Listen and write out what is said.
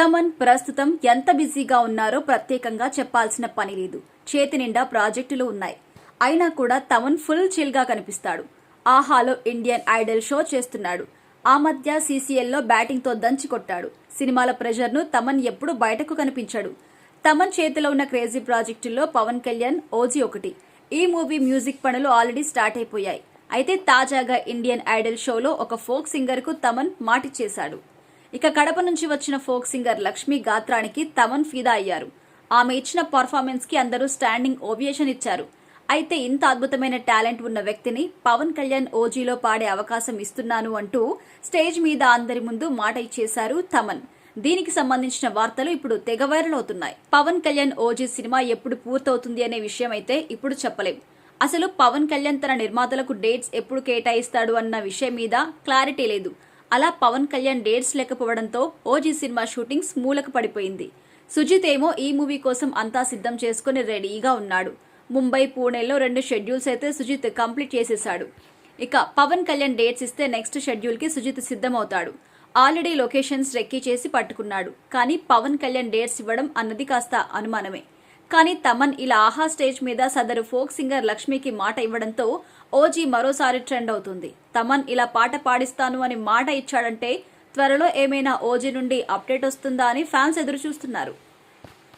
తమన్ ప్రస్తుతం ఎంత బిజీగా ఉన్నారో ప్రత్యేకంగా చెప్పాల్సిన పని లేదు. చేతి నిండా ప్రాజెక్టులు ఉన్నాయి. అయినా కూడా తమన్ ఫుల్ చిల్ గా కనిపిస్తాడు. ఆహాలో ఇండియన్ ఐడల్ షో చేస్తున్నాడు. ఆ మధ్య సీసీఎల్లో బ్యాటింగ్ తో దంచి కొట్టాడు. సినిమాల ప్రెషర్ ను తమన్ ఎప్పుడు బయటకు కనిపించాడు. తమన్ చేతిలో ఉన్న క్రేజీ ప్రాజెక్టుల్లో పవన్ కళ్యాణ్ ఓజీ ఒకటి. ఈ మూవీ మ్యూజిక్ పనులు ఆల్రెడీ స్టార్ట్ అయిపోయాయి. అయితే తాజాగా ఇండియన్ ఐడల్ షోలో ఒక ఫోక్ సింగర్ కు తమన్ మాటిచ్చేశాడు. ఇక కడప నుంచి వచ్చిన ఫోక్ సింగర్ లక్ష్మి గాత్రానికి తమన్ ఫిదా అయ్యారు. ఆమె ఇచ్చిన పర్ఫార్మెన్స్ కి అందరూ స్టాండింగ్ ఓవియేషన్ ఇచ్చారు. అయితే ఇంత అద్భుతమైన టాలెంట్ ఉన్న వ్యక్తిని పవన్ కళ్యాణ్ ఓజీలో పాడే అవకాశం ఇస్తున్నాను అంటూ స్టేజ్ మీద అందరి ముందు మాట ఇచ్చేశారు తమన్. దీనికి సంబంధించిన వార్తలు ఇప్పుడు తెగ వైరల్ అవుతున్నాయి. పవన్ కళ్యాణ్ ఓజీ సినిమా ఎప్పుడు పూర్తవుతుంది అనే విషయం అయితే ఇప్పుడు చెప్పలేం. అసలు పవన్ కళ్యాణ్ తన నిర్మాతలకు డేట్స్ ఎప్పుడు కేటాయిస్తాడు అన్న విషయం మీద క్లారిటీ లేదు. అలా పవన్ కళ్యాణ్ డేట్స్ లేకపోవడంతో ఓజీ సినిమా షూటింగ్స్ మూలకు పడిపోయింది. సుజిత్ ఏమో ఈ మూవీ కోసం అంతా సిద్ధం చేసుకుని రెడీగా ఉన్నాడు. ముంబై, పూణేలో 2 షెడ్యూల్స్ అయితే సుజిత్ కంప్లీట్ చేసేశాడు. ఇక పవన్ కళ్యాణ్ డేట్స్ ఇస్తే నెక్స్ట్ షెడ్యూల్ కి సుజిత్ సిద్ధమవుతాడు. ఆల్రెడీ లొకేషన్స్ రెక్కీ చేసి పట్టుకున్నాడు. కానీ పవన్ కళ్యాణ్ డేట్స్ ఇవ్వడం అన్నది కాస్త అనుమానమే. కానీ తమన్ ఇలా ఆహా స్టేజ్ మీద సదరు ఫోక్ సింగర్ లక్ష్మికి మాట ఇవ్వడంతో ఓజీ మరోసారి ట్రెండ్ అవుతుంది. తమన్ ఇలా పాట పాడిస్తాను అని మాట ఇచ్చాడంటే త్వరలో ఏమైనా ఓజీ నుండి అప్డేట్ వస్తుందా అని ఫ్యాన్స్ ఎదురు చూస్తున్నారు.